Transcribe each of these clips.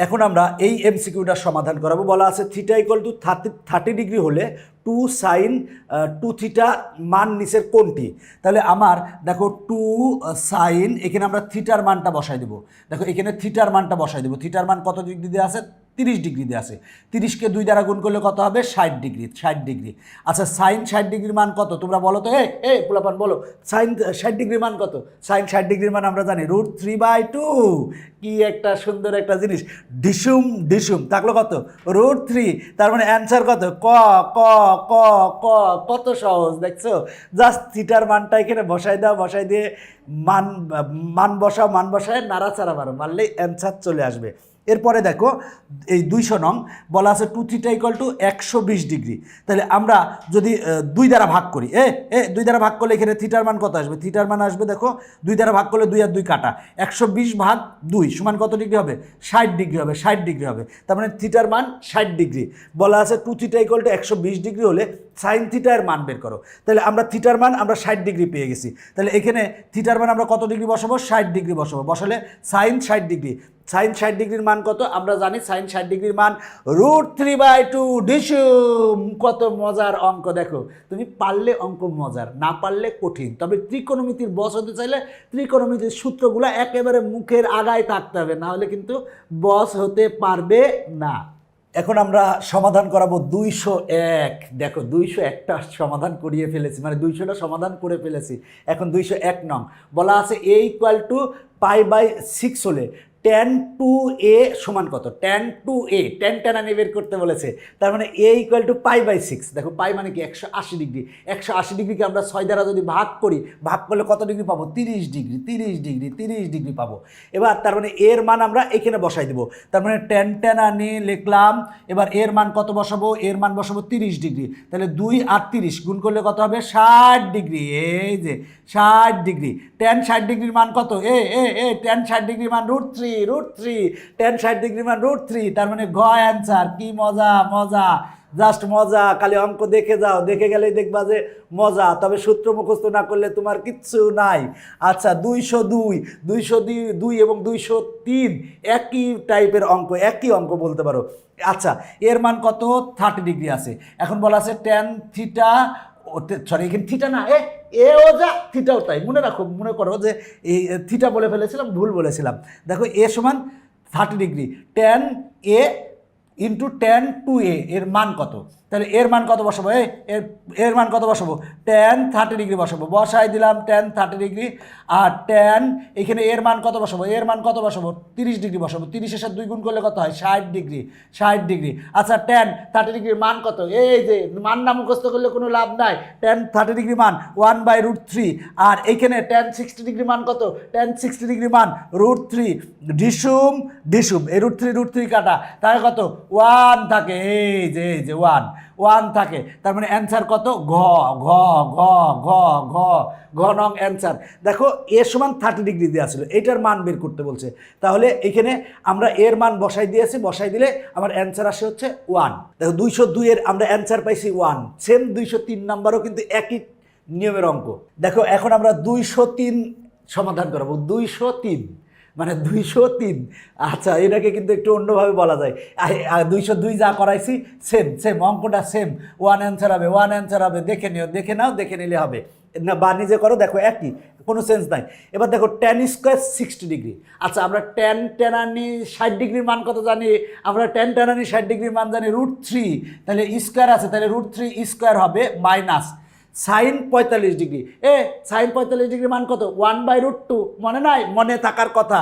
এখন আমরা এই এমসিকিউটার সমাধান করাবো। বলা আছে থিটা ইকুয়াল টু 30 ডিগ্রি হলে 2 সাইন 2 থিটা মান নিচের কোনটি? তাহলে আমার দেখো 2 সাইন, এখানে আমরা থিটার মানটা বসাই দেবো। দেখো এখানে থিটার মানটা বসাই দেবো। থিটার মান কত ডিগ্রি দিয়ে আছে? 30 ডিগ্রি দিয়ে আছে। 30কে 2 দ্বারা গুণ করলে কত হবে? 60 ডিগ্রি। 60 ডিগ্রি। আচ্ছা সাইন 60 ডিগ্রির মান কত তোমরা বলো তো। পোলাপান বলো, সাইন 60 ডিগ্রির মান কত? সাইন 60 ডিগ্রির মান আমরা জানি √3/2। কি একটা সুন্দর একটা জিনিস, ডিসুম ডিসুম থাকলো কত? √3। তার মানে অ্যান্সার কত? ক ক ক ক। কত সহজ দেখছো। জাস্ট থিটার মানটা এখানে বসাই দাও, বসাই দিয়ে মান বসাও, মান বসায় নাড়াচাড়া মারো, মারলেই অ্যান্সার চলে আসবে। এরপরে দেখো এই 200 নং বলা আছে 2 থিটা ইকুয়াল টু 120 ডিগ্রি। তাহলে আমরা যদি 2 দ্বারা ভাগ করি, 2 দ্বারা ভাগ করলে এখানে থিটার মান কত আসবে? থিটার মান আসবে দেখো 2 দ্বারা ভাগ করলে 2 আর 2 কাটা, 120 ভাগ 2 সমান কত ডিগ্রি হবে? 60 ডিগ্রি হবে। 60 ডিগ্রি হবে। তার মানে থিটার মান 60 ডিগ্রি। বলা আছে 2 থিটা ইকুয়াল টু 120 ডিগ্রি হলে সাইন থিটার মান বের করো। তাহলে আমরা থিটার মান আমরা 60 ডিগ্রি পেয়ে গেছি। তাহলে এখানে থিটার মান আমরা কত ডিগ্রি বসাবো? 60 ডিগ্রি বসাবো। বসালে সাইন 60 ডিগ্রি। সাইন 60 ডিগ্রির মান কত? আমরা জানি সাইন 60 ডিগ্রির মান √3/2 ডিসুম। কত মজার অঙ্ক দেখো। তুমি পারলে অঙ্ক মজার, না পারলে কঠিন। তবে ত্রিকোণমিতির বস হতে চাইলে ত্রিকোণমিতির সূত্রগুলো একেবারে মুখের আগায় থাকতে হবে, না হলে কিন্তু বস হতে পারবে না। এখন আমরা সমাধান করাবো 201। দেখো 201টা সমাধান করিয়ে ফেলেছি, মানে 200টা সমাধান করে ফেলেছি। এখন 201 নং বলা আছে a = π/6 হলে tan 2a সমান কত? tan 2a tan টানানি বের করতে বলেছে। তার মানে a = π/6। দেখো পাই মানে কি? 180 ডিগ্রি। 180 ডিগ্রিকে আমরা 6 দ্বারা যদি ভাগ করি, ভাগ করলে কত ডিগ্রি পাবো? 30 ডিগ্রি। 30 ডিগ্রি 30 ডিগ্রি পাবো। এবার তার মানে এর মান আমরা এখানে বসাই দেবো। তার মানে tan টানানি লিখলাম। এবার এর মান কত বসাবো? এর মান বসাবো 30 ডিগ্রি। তাহলে 2 আর 30 গুণ করলে কত হবে? 60 ডিগ্রি। এই যে 60 ডিগ্রি। tan 60 ডিগ্রির মান কত? tan 60 ডিগ্রির মান √3। tan 60 ডিগ্রির মান √3। তার মানে ঘ অ্যান্সার। কি মজা মজা, জাস্ট মজা। খালি অঙ্ক দেখে যাও, দেখে গেলেই দেখবা যে মজা। তবে সূত্র মুখস্থ না করলে তোমার কিচ্ছু নাই। আচ্ছা 202 এবং 203 একই টাইপের অঙ্ক, একই অঙ্ক বলতে পারো। আচ্ছা এর মান কত? 30 ডিগ্রি আছে। এখন বলা আছে tan থিটা, সরি এখানে থিটা না, ও যা থিটাও তাই। মনে রাখো, মনে করো যে এই থিটা বলে ফেলেছিলাম, ভুল বলেছিলাম। দেখো a সমান 30 degree. tan a into tan 2a এর মান কত? তাহলে এর মান কত বসাবো? এর মান কত বসাবো? tan 30 ডিগ্রি বসাবো। বসাই দিলাম tan 30 ডিগ্রি। আর tan এখানে এর মান কত বসাবো? এর মান কত বসাবো? 30 ডিগ্রি বসাবো। 30-এর সাথে 2 গুণ করলে কত হয়? 60 ডিগ্রি। 60 ডিগ্রি। আচ্ছা tan 30 ডিগ্রির মান কত? এই যে মান না মুখস্থ করলে কোনো লাভ নাই। tan 30 ডিগ্রি মান 1/√3। আর এইখানে tan 60 ডিগ্রি মান কত? tan 60 ডিগ্রি মান √3। ডিসুম ডিসুম, এই √3 কাটা, তাহলে কত? 1 থাকে। এই যে 1 থাকে। তার মানে অ্যান্সার কত? ঘ ঘ ঘ ঘ ঘ ঘ নং অ্যান্সার। দেখো এর সমান 30 ডিগ্রি দেওয়া ছিল, এইটার মান বের করতে বলছে। তাহলে এখানে আমরা এর মান বসাই দিয়েছি, বসাই দিলে আমার অ্যান্সার আসে হচ্ছে 1। দেখো 202 এর আমরা অ্যান্সার পাইছি 1। সেম 203 নাম্বারও কিন্তু একই নিয়মের অঙ্ক। দেখো এখন আমরা 203 সমাধান করাবো। 203 মানে 203। আচ্ছা এটাকে কিন্তু একটু অন্যভাবে বলা যায়। 202 যা করাইছি সেম অঙ্কটা সেম। 1 অ্যান্সার হবে, 1 অ্যান্সার হবে। দেখে নিও, দেখে নাও, দেখে নিলে হবে না, বা নিজে করো, দেখো একই, কোনো সেন্স নাই। এবার দেখো tan স্কোয়ার 60 ডিগ্রি। আচ্ছা আমরা tan টানানি 60 ডিগ্রির মান কত জানি? আমরা tan টানানি 60 ডিগ্রির মান জানি √3। তাহলে স্কোয়ার আছে, তাহলে √3 স্কোয়ার হবে মাইনাস সাইন 45 ডিগ্রি। সাইন 45 ডিগ্রির মান কত? 1/√2। মনে নাই? মনে থাকার কথা।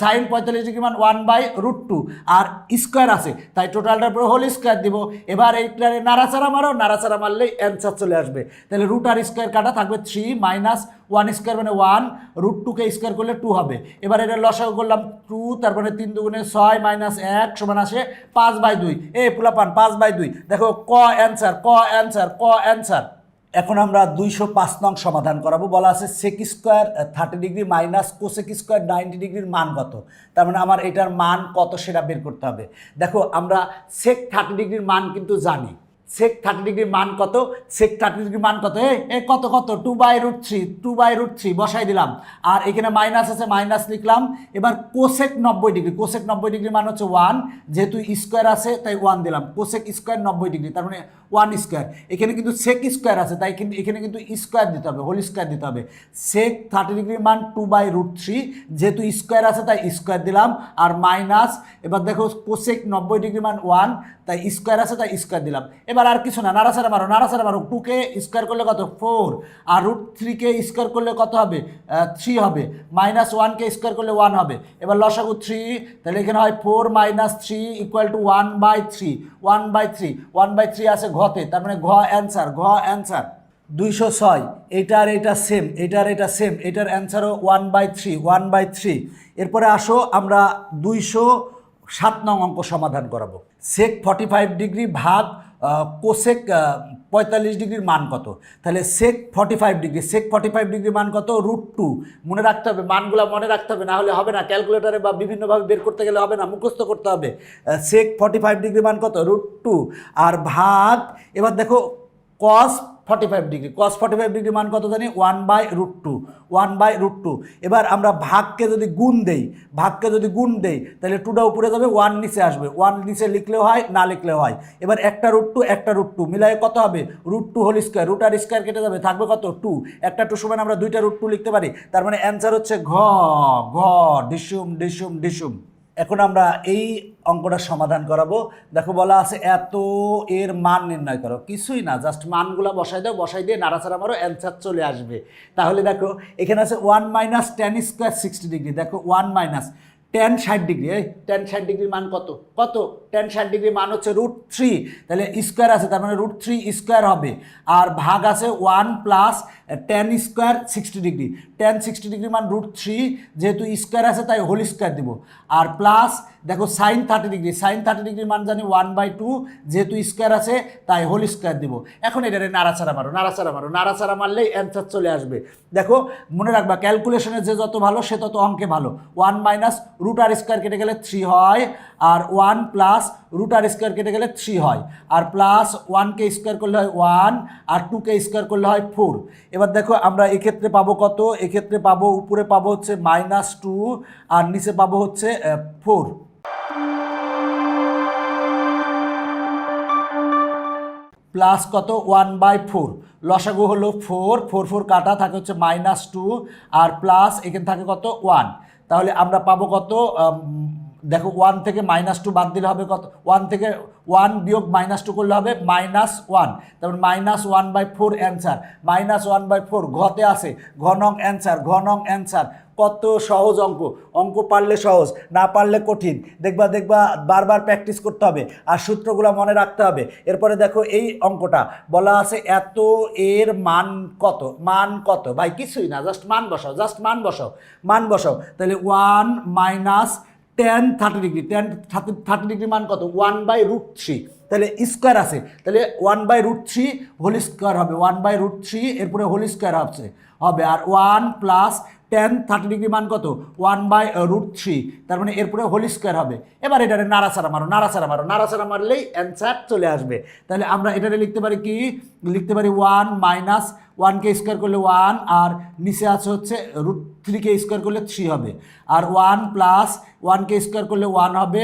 সাইন 45 ডিগ্রি মান 1/√2 আর স্কোয়ার আছে, তাই টোটালটার পরে হোল স্কোয়ার দিব। এবার এইটারে নাড়াচাড়া মারো, নাড়াচাড়া মারলেই অ্যান্সার চলে আসবে। তাহলে রুট আর স্কোয়ার কাটা থাকবে 3 মাইনাস 1 স্কোয়ার মানে 1, √2কে স্কোয়ার করলে 2 হবে। এবার এটা লসাগু করলাম 2, তারপরে 3 দুগুণে 6 মাইনাস 1 সমান আসে 5/2। পোলাপান 5/2। দেখো ক অ্যান্সার, ক অ্যান্সার, ক অ্যান্সার। এখন আমরা 205 নং সমাধান করাবো। বলা আছে sec square 30 degree minus cosec square 90 ডিগ্রির মান কত? তার মানে আমার এটার মান কত সেটা বের করতে হবে। দেখো আমরা সেক 30 ডিগ্রির মান কিন্তু জানি, সেক 30 ডিগ্রির মান কত, সেক 30 ডিগ্রির মান কত, এ কত কত 2/√3 বসাই দিলাম। আর এখানে মাইনাস আছে, মাইনাস লিখলাম। এবার কোসেক 90 ডিগ্রি, কোসেক 90 ডিগ্রির মান হচ্ছে 1, যেহেতু স্কোয়ার আছে তাই 1 দিলাম। কোসেক স্কোয়ার 90 ডিগ্রি, তার মানে 1 স্কোয়ার। এখানে কিন্তু সেক স্কোয়ার আছে, তাই কিন্তু এখানে কিন্তু স্কোয়ার দিতে হবে, হোল স্কোয়ার দিতে হবে। সেক 30 ডিগ্রির মান 2/√3, যেহেতু স্কোয়ার আছে তাই স্কোয়ার দিলাম। আর মাইনাস, এবার দেখো কোসেক 90 ডিগ্রির মান 1, তাই স্কোয়ার আছে তাই স্কোয়ার দিলাম। এবার আর কিছু না, নাড়াচাড়া মারো, নাড়াচাড়া মারো। 2কে স্কোয়ার করলে কত 4, আর √3কে স্কোয়ার করলে কত হবে 3 হবে, মাইনাস 1কে স্কোয়ার করলে 1 হবে। এবার লসাগু 3, তাহলে এখানে হয় 4 - 3 = 1/3, 1/3, 1/3 আছে ঘতে, তার মানে ঘ অ্যান্সার, ঘ অ্যান্সার 206। এটার এটা সেম, এটার এটা সেম, এটার অ্যান্সারও 1/3, 1/3। এরপরে আসো আমরা 207 নং অঙ্ক সমাধান করাবো। সেক 45 ডিগ্রি ভাগ কোসেক 45 ডিগ্রির মান কত? তাহলে সেক 45 ডিগ্রি, সেক 45 ডিগ্রির মান কত, √2। মনে রাখতে হবে, মানগুলো মনে রাখতে হবে, না হলে হবে না, ক্যালকুলেটারে বা বিভিন্নভাবে বের করতে গেলে হবে না, মুখস্থ করতে হবে। সেক 45 ডিগ্রির মান কত, √2। আর ভাগ, এবার দেখো কস 45 ডিগ্রি, কস 45 ডিগ্রি মান কত জানি, 1/√2, 1/√2। এবার আমরা ভাগকে যদি গুণ দেই, ভাগকে যদি গুণ দেই তাহলে 2টা উপরে যাবে, 1 নিচে আসবে, 1 নিচে লিখলেও হয়, না লিখলেও হয়। এবার একটা √2 একটা √2 মিলাই কত হবে, √2 হোল স্কোয়ার, √ আর স্কোয়ার কেটে যাবে, থাকবে কত 2। একটা 2 সমান আমরা 2টা √2 লিখতে পারি, তার মানে অ্যান্সার হচ্ছে ঘ, ঘ, ডিসুম ডিসুম ডিসুম। এখন আমরা এই অঙ্কটা সমাধান করাবো। দেখো বলা আছে এত এর মান নির্ণয় করো, কিছুই না, জাস্ট মানগুলো বসাই দাও, বসাই দিয়ে নাড়াচাড়া মারো, অ্যান্সার চলে আসবে। তাহলে দেখো এখানে আছে 1 - tan স্কোয়ার 60 ডিগ্রি, দেখো 1 - tan 60 ডিগ্রি, এই tan 60 ডিগ্রির মান কত, কত tan 60 ডিগ্রির মান হচ্ছে √3, তাহলে স্কোয়ার আছে, তার মানে √3 স্কোয়ার হবে। আর ভাগ আছে 1 + tan স্কোয়ার 60 ডিগ্রি, tan 60 ডিগ্রির মান √3, যেহেতু স্কোয়ার আছে তাই হোল স্কোয়ার দিব। আর প্লাস দেখো সাইন 30 ডিগ্রি, সাইন 30 ডিগ্রির মান জানি 1/2, যেহেতু স্কোয়ার আছে তাই হোল স্কোয়ার দিব। এখন এটারে নাড়াচাড়া মারো, নাড়াচাড়া মারো, নাড়াচাড়া মারলেই অ্যান্সার চলে আসবে। দেখো মনে রাখবা, ক্যালকুলেশনে যে যত ভালো সে তত অঙ্কে ভালো। 1 - √ আর স্কোয়ার কেটে গেলে 3 হয়, আর 1 + √ আর স্কোয়ার কেটে গেলে 3 হয়, আর প্লাস 1কে স্কোয়ার করলে হয় 1, আর 2কে স্কোয়ার করলে হয় 4। এবার দেখো আমরা এক্ষেত্রে পাবো কত, এক্ষেত্রে পাবো উপরে পাবো হচ্ছে -2, আর নিচে পাবো হচ্ছে 4। প্লাস কত 1/4, লসাগু হলো 4, 4 4 কাটা থাকে হচ্ছে -2, আর প্লাস এখানে থাকে কত 1। তাহলে আমরা পাবো কত, দেখো 1 থেকে -2 বাদ দিলে হবে কত, 1 থেকে 1 বিয়োগ -2 করলে হবে -1, তারপর -1/4 অ্যান্সার, -1/4 ঘতে আছে, ঘ নং অ্যান্সার, ঘ নং অ্যান্সার। কত সহজ অঙ্ক, অঙ্ক পারলে সহজ, না পারলে কঠিন। দেখবা দেখবা বারবার প্র্যাকটিস করতে হবে, আর সূত্রগুলো মনে রাখতে হবে। এরপরে দেখো এই অঙ্কটা বলা আছে এত এর মান কত, মান কত, ভাই কিছুই না, জাস্ট মান বসাও, জাস্ট মান বসাও, মান বসাও। তাহলে 1 - tan 30 ডিগ্রি, tan 30 ডিগ্রি মান কত, 1/√3, তাহলে স্কোয়ার আছে, তাহলে 1/√3 হোল স্কোয়ার হবে, 1/√3 এরপরে হোল স্কোয়ার হবে, আর 1 + tan 30 ডিগ্রি মান কত, 1/√3, তার মানে এরপরে হোল স্কোয়ার হবে। এবার এটারে নাড়াচাড়া মারো, নাড়াচাড়া মারো, নাড়াচাড়া মারলেই অ্যান্সার চলে আসবে। তাহলে আমরা এটারে লিখতে পারি কি, লিখতে পারি 1 - 1কে স্কোয়ার করলে 1, আর নিচে আছে হচ্ছে √3কে স্কোয়ার করলে 3 হবে, আর 1 + 1কে স্কোয়ার করলে 1 হবে,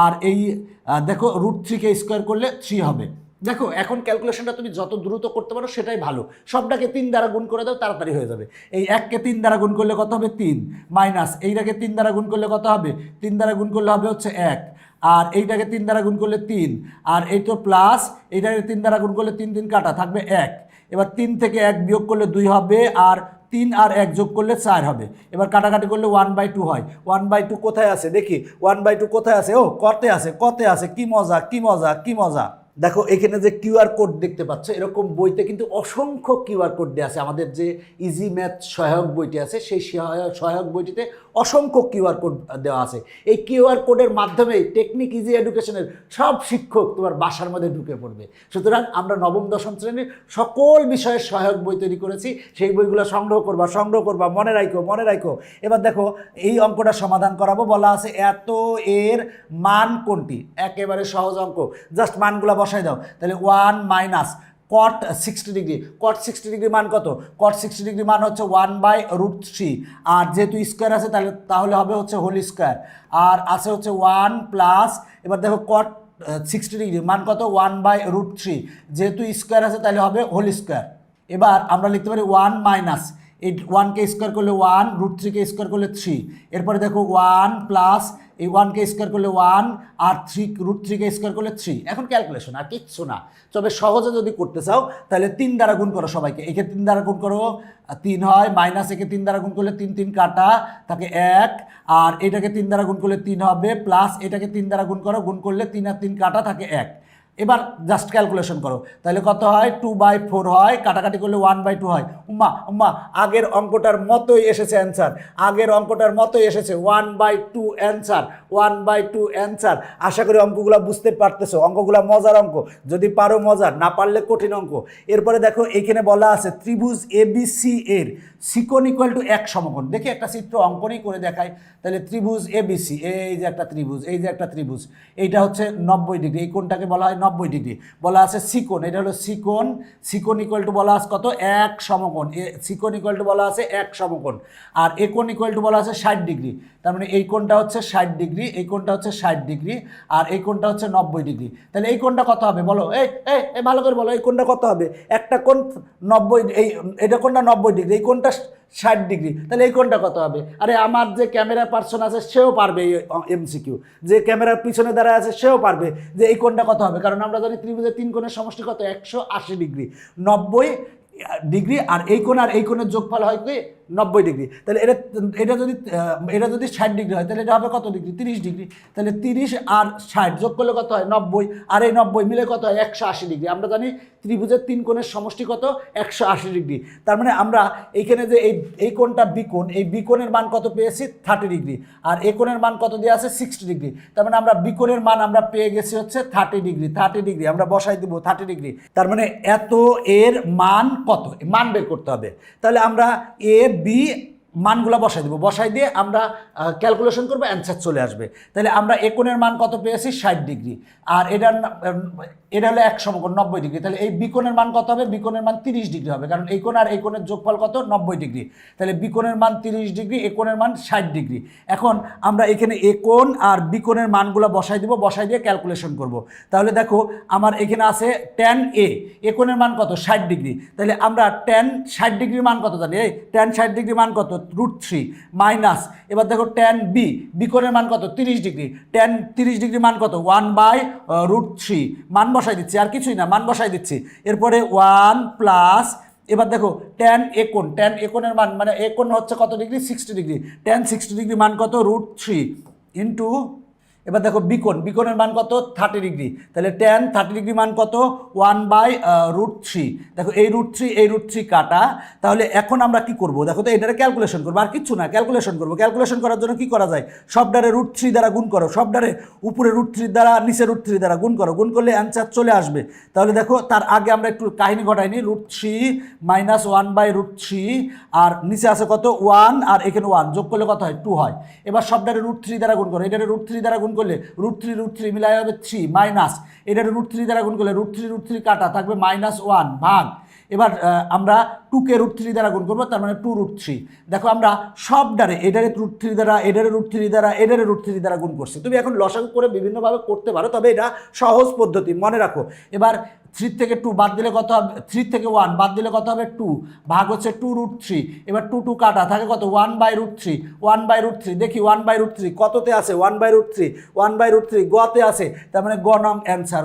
আর এই দেখো √3কে স্কোয়ার করলে 3 হবে। দেখো এখন ক্যালকুলেশনটা তুমি যত দ্রুত করতে পারো সেটাই ভালো, সবটাকে 3 দ্বারা গুণ করে দাও, তাড়াতাড়ি হয়ে যাবে। এই 1কে 3 দ্বারা গুণ করলে কত হবে 3, মাইনাস এইটাকে 3 দ্বারা গুণ করলে কত হবে, 3 দ্বারা গুণ করলে হবে হচ্ছে 1, আর এইটাকে 3 দ্বারা গুণ করলে 3, আর এই তো প্লাস এইটাকে 3 দ্বারা গুণ করলে 3 3 কাটা থাকবে 1। এবার 3 থেকে 1 বিয়োগ করলে 2 হবে, আর 3 আর 1 যোগ করলে 4 হবে। এবার কাটাকাটি করলে 1/2 হয়। 1/2 কোথায় আছে দেখি, 1/2 কোথায় আছে, ও কতে আছে, কতে আছে, কি মজা কি মজা কি মজা। দেখো এখানে যে কিউআর কোড দেখতে পাচ্ছ, এরকম বইতে কিন্তু অসংখ্য কিউআর কোড দেওয়া আছে। আমাদের যে ইজি ম্যাথ সহায়ক বইটি আছে সেই সহায়ক বইটিতে অসংখ্য কিউআর কোড দেওয়া আছে। এই কিউআর কোডের মাধ্যমেই টেকনিক ইজি এডুকেশনের সব শিক্ষক তোমার বাসার মধ্যে ঢুকে পড়বে। সুতরাং আমরা নবম দশম শ্রেণীর সকল বিষয়ের সহায়ক বই তৈরি করেছি, সেই বইগুলো সংগ্রহ করবা, মনে রাখো। এবার দেখো এই অঙ্কটা সমাধান করাবো। বলা আছে এত এর মান কোনটি? একেবারে সহজ অঙ্ক, জাস্ট মানগুলো বসাই দাও। তাহলে 1 মাইনাস কট 60 ডিগ্রি। কট 60 ডিগ্রি মান কত? কট 60 ডিগ্রি মান হচ্ছে 1/√3, আর যেহেতু স্কোয়ার আছে তাহলে হবে হচ্ছে হোল স্কোয়ার, আর আছে হচ্ছে 1 প্লাস, এবার দেখো কট 60 ডিগ্রি মান কত? 1/√3, যেহেতু স্কোয়ার আছে তাহলে হবে হোল স্কোয়ার। এবার আমরা লিখতে পারি 1 মাইনাস এই 1কে স্কোয়ার করলে 1, √3কে স্কোয়ার করলে 3, এরপরে দেখো 1 প্লাস এই 1কে স্কোয়ার করলে 1 আর 3 √3কে স্কোয়ার করলে 3। এখন ক্যালকুলেশন আর কিচ্ছু না, তবে সহজে যদি করতে চাও তাহলে 3 দ্বারা গুণ করো সবাইকে। একে 3 দ্বারা গুণ করো 3 হয়, মাইনাস একে 3 দ্বারা গুণ করলে 3 কাটা থাকে 1, আর এটাকে 3 দ্বারা গুণ করলে 3 হবে, প্লাস এটাকে 3 দ্বারা গুণ করো, গুণ করলে 3 আর 3 কাটা থাকে 1। এবার জাস্ট ক্যালকুলেশন করো, তাহলে কত হয়? 2/4 হয়, কাটাকাটি করলে 1/2 হয়। উম্মা আগের অঙ্কটার মতোই এসেছে অ্যান্সার, 1/2 অ্যান্সার। আশা করি অঙ্কগুলো বুঝতে পারতেছো, অঙ্কগুলো মজার অঙ্ক, যদি পারো মজার, না পারলে কঠিন অঙ্ক। এরপরে দেখো এখানে বলা আছে ত্রিভুজ ABC এর সিকোণ ইকুয়াল টু 1 সমকোণ। দেখি একটা চিত্র অঙ্কনই করে দেখাই। তাহলে ত্রিভুজ ABC, এই যে একটা ত্রিভুজ, এইটা হচ্ছে 90 ডিগ্রি, এই কোণটাকে বলা হয় 90 ডিগ্রি। বলা আছে সিকোণ, এটা হলো সিকোণ ইকুয়াল টু বলা আছে কত? 1 সমকোণ। সিকোণ ইকুয়াল টু বলা আছে 1 সমকোণ, আর এ কোণ ইকুয়াল টু বলা আছে 60 ডিগ্রি। তার মানে এই কোণটা হচ্ছে 60 ডিগ্রি, এই কোণটা হচ্ছে 60 ডিগ্রি, আর এই কোণটা হচ্ছে 90 ডিগ্রি। তাহলে এই কোণটা কত হবে বলো? এই ভালো করে বলো, এই কোণটা কত হবে? একটা কোণ 90, এটা কোণটা 90 ডিগ্রি, এই কোণটা 60 ডিগ্রি, তাহলে এই কোণটা কত হবে? আরে আমার যে ক্যামেরা পার্সন আছে সেও পারবে এই MCQ, যে ক্যামেরার পিছনে দাঁড়ায় আছে সেও পারবে যে এই কোণটা কত হবে, কারণ আমরা জানি ত্রিভুজের 3 কোণের সমষ্টি কত? 180 ডিগ্রি। 90 ডিগ্রি আর এই কোণের যোগফল হয় কি? 90 ডিগ্রি। তাহলে এটা যদি 60 ডিগ্রি হয় তাহলে এটা হবে কত ডিগ্রি? 30 ডিগ্রি। তাহলে 30 আর 60 যোগ করলে কত হয়? 90, আর এই 90 মিলে কত হয়? 180 ডিগ্রি। আমরা জানি ত্রিভুজের 3 কোণের সমষ্টি কত? 180 ডিগ্রি। তার মানে আমরা এইখানে যে এই কোণটা বিকোণ, এই বিকোণের মান কত পেয়েছি? 30 ডিগ্রি, আর এই কোণের মান কত দেওয়া আছে? 60 ডিগ্রি। তার মানে আমরা বিকোণের মান আমরা পেয়ে গেছি হচ্ছে 30 ডিগ্রি। আমরা বসাই দিব 30 ডিগ্রি। তার মানে এত এর মান কত? মান বের করতে হবে। তাহলে আমরা AB মানগুলো বসাই দিয়ে আমরা ক্যালকুলেশন করবো, অ্যান্সার চলে আসবে। তাহলে আমরা এ কোণের মান কত পেয়েছি? 60 ডিগ্রি, আর এটা হলো 1 সমকোণ 90 ডিগ্রি। তাহলে এই বিকোণের মান কত হবে? বিকোণের মান 30 ডিগ্রি হবে, কারণ এই কোণ আর এই কোণের যোগফল কত? 90 ডিগ্রি। তাহলে বিকোণের মান 30 ডিগ্রি, এ কোণের মান 60 ডিগ্রি। এখন আমরা এখানে এ কোণ আর বিকোণের মানগুলো বসাই দিয়ে ক্যালকুলেশন করব। তাহলে দেখো আমার এখানে আছে tan A, এ কোণের মান কত? 60 ডিগ্রি। তাহলে আমরা tan 60 ডিগ্রির মান কত জানি? tan 60 ডিগ্রির মান কত? √3 মাইনাস, এবার দেখো tan B, বিকোণের মান কত? 30 ডিগ্রি। tan 30 ডিগ্রি মান কত? 1/√3। মান বসাই দিচ্ছি, আর কিছুই না, মান বসাই দিচ্ছি। এরপরে 1 প্লাস, এবার দেখো tan এ কোণের মান, মানে এ কোণ হচ্ছে কত ডিগ্রি? 60 ডিগ্রি। tan 60 ডিগ্রি মান কত? √3 ইন্টু, এবার দেখো বিকোণের মান কত? 30 ডিগ্রি। তাহলে tan 30 ডিগ্রি মান কত? 1/√3। দেখো এই √3 কাটা। তাহলে এখন আমরা কি করব? দেখো তো এটারে ক্যালকুলেশন করবো, আর কিচ্ছু না, ক্যালকুলেশন করবো। ক্যালকুলেশন করার জন্য কি করা যায়? সবডারে √3 দ্বারা গুণ করো, সবডারে উপরে √3 দ্বারা নিচে √3 দ্বারা গুণ করো, গুণ করলে অ্যান্সার চলে আসবে। তাহলে দেখো তার আগে আমরা একটু কাহিনী ঘটাইনি। √3 মাইনাস 1/√3, আর নিচে আছে কত? 1, আর এখানে 1 যোগ করলে কত হয়? 2 হয়। এবার সবডারে √3 দ্বারা গুণ করো, এটারে √3 দ্বারা গুণ করলে √3 মিলাই হবে 3, মাইনাস এটারে √3 দ্বারা গুণ করলে √3 কাটা থাকবে -1 ভাগ। এবার আমরা 2কে √3 দ্বারা গুণ করবো, তার মানে 2√3। দেখো আমরা সব ডারে এটারে √3 দ্বারা, এটারে √3 দ্বারা, এটারে √3 দ্বারা গুণ করছি। তুমি এখন লসাগু করে বিভিন্নভাবে করতে পারো, তবে এটা সহজ পদ্ধতি, মনে রাখো। এবার 3 থেকে 2 বাদ দিলে কত হবে? 3 থেকে 1 বাদ দিলে কত হবে? 2 ভাগ হচ্ছে 2√3। এবার 2 কাটা থাকে কত? 1/√3। দেখি 1/√3 কততে আছে? 1/√3 গতে আছে, তার মানে গ নং অ্যান্সার।